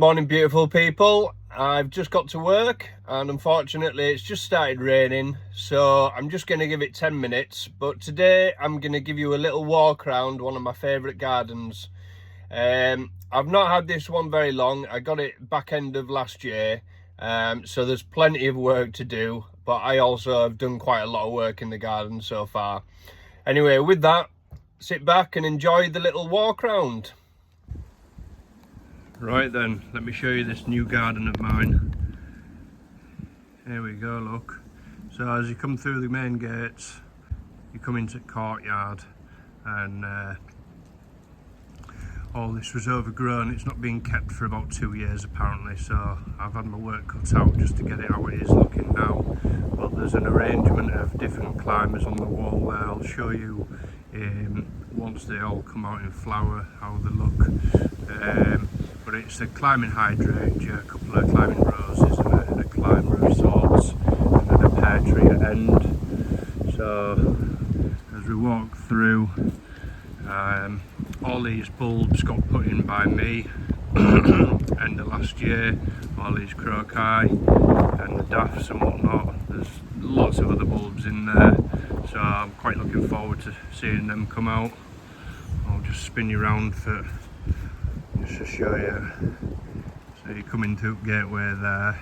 Morning, beautiful people. I've just got to work and unfortunately it's just started raining, so I'm just going to give it 10 minutes. But today I'm going to give you a little walk around one of my favourite gardens. I've not had this one very long. I got it back end of last year, so there's plenty of work to do, but I also have done quite a lot of work in the garden so far. Anyway, with that, sit back and enjoy the little walk round. Right then, let me show you this new garden of mine. Here we go, look. So as you come through the main gates, you come into the courtyard, and all this was overgrown. It's not been kept for about 2 years apparently, so I've had my work cut out just to get it how it is looking now. But there's an arrangement of different climbers on the wall there. I'll show you once they all come out in flower how they look. But it's a climbing hydrangea, a couple of climbing roses and a climber of sorts, and then a pear tree at end. So as we walk through, all these bulbs got put in by me end of last year, all these crocus and the daffs and whatnot. There's lots of other bulbs in there, so I'm quite looking forward to seeing them come out. I'll just spin you around just to show you. So you come into gateway there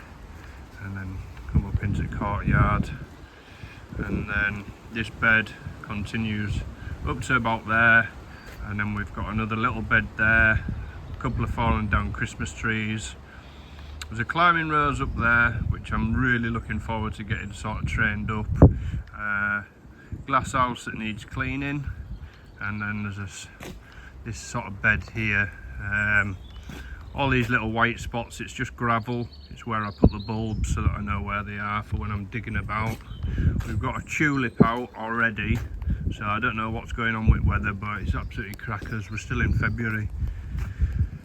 and then come up into the courtyard, and then this bed continues up to about there, and then we've got another little bed there, a couple of fallen down Christmas trees. There's a climbing rose up there which I'm really looking forward to getting sort of trained up. Glass house that needs cleaning, and then there's this sort of bed here. All these little white spots, it's just gravel. It's where I put the bulbs so that I know where they are for when I'm digging about. We've got a tulip out already, so I don't know what's going on with weather, but it's absolutely crackers. We're still in February.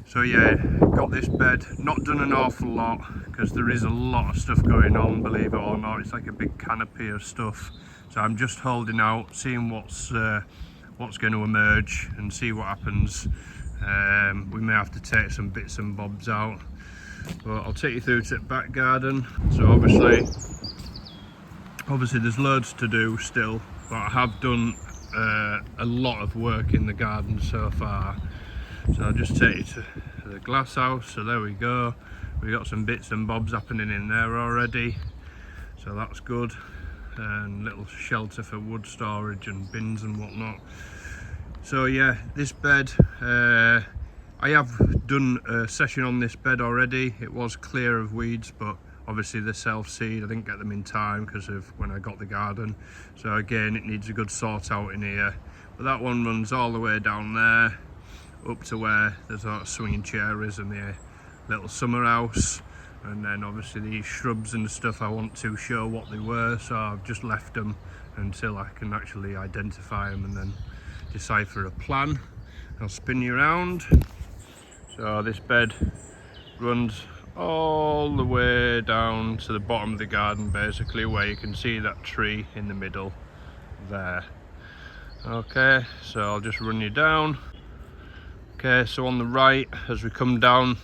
So yeah, got this bed, not done an awful lot because there is a lot of stuff going on, believe it or not. It's like a big canopy of stuff, so I'm just holding out, seeing what's going to emerge and see what happens. We may have to take some bits and bobs out, but I'll take you through to the back garden. So obviously there's loads to do still, but I have done a lot of work in the garden so far. So I'll just take you to the glass house. So there we go, we got some bits and bobs happening in there already, so that's good, and little shelter for wood storage and bins and whatnot. So yeah, this bed, I have done a session on this bed already. It was clear of weeds, but obviously the self-seed, I didn't get them in time because of when I got the garden. So again, it needs a good sort out in here. But that one runs all the way down there, up to where the sort of swinging chair is and the little summer house. And then obviously these shrubs and stuff, I want to show what they were, so I've just left them until I can actually identify them and then decipher a plan. I'll spin you around. So this bed runs all the way down to the bottom of the garden, basically, where you can see that tree in the middle there. Okay, so I'll just run you down. Okay, so on the right, as we come down,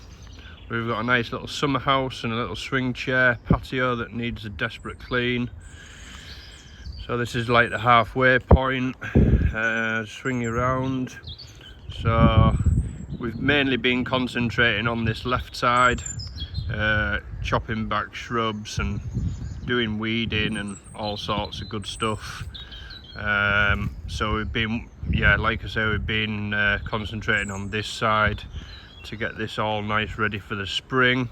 we've got a nice little summer house and a little swing chair patio that needs a desperate clean. So this is like the halfway point. Swing you around. So we've mainly been concentrating on this left side, chopping back shrubs and doing weeding and all sorts of good stuff. So we've been, yeah, like I say, we've been concentrating on this side to get this all nice ready for the spring.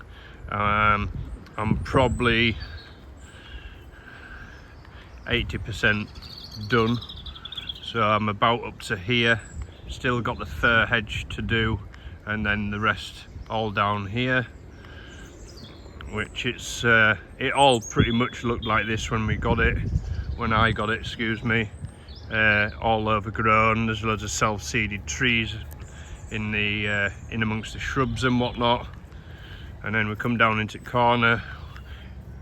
I'm probably 80% done, so I'm about up to here. Still got the fir hedge to do, and then the rest all down here, which it's it all pretty much looked like this when I got it, excuse me. All overgrown. There's loads of self-seeded trees in amongst the shrubs and whatnot. And then we come down into the corner.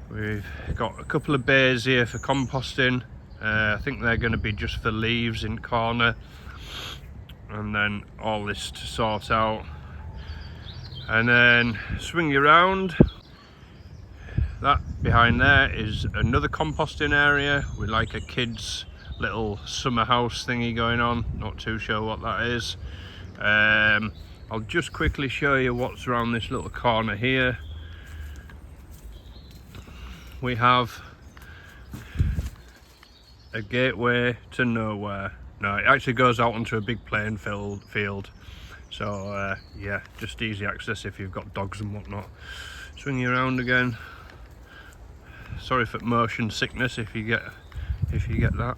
We've got a couple of bays here for composting. I think they're going to be just for leaves in corner, and then all this to sort out. and then swing you around. That behind there is another composting area with like a kids little summer house thingy going on. Not too sure what that is. I'll just quickly show you what's around this little corner here. We have a gateway to nowhere. No, it actually goes out onto a big playing field. So yeah, just easy access if you've got dogs and whatnot. Swing you around again. Sorry for motion sickness if you get that.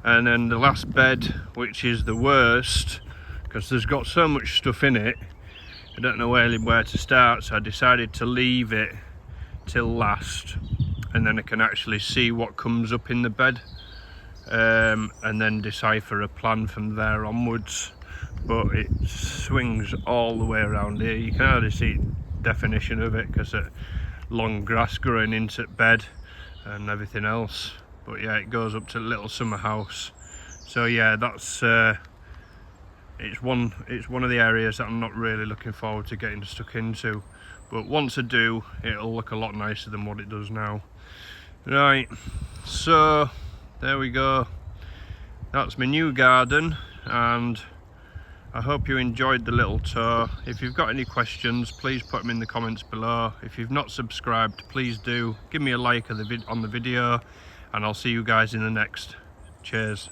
And then the last bed, which is the worst because there's got so much stuff in it, I don't know where to start, so I decided to leave it till last, and then I can actually see what comes up in the bed, and then decipher a plan from there onwards. But it swings all the way around here. You can hardly see definition of it because of long grass growing into the bed and everything else. But yeah, it goes up to the little summer house. So yeah, that's it's one of the areas that I'm not really looking forward to getting stuck into, but once I do, it'll look a lot nicer than what it does now. Right, so there we go. That's my new garden, and I hope you enjoyed the little tour. If you've got any questions, please put them in the comments below. If you've not subscribed, please do. Give me a like on the video, and I'll see you guys in the next. Cheers.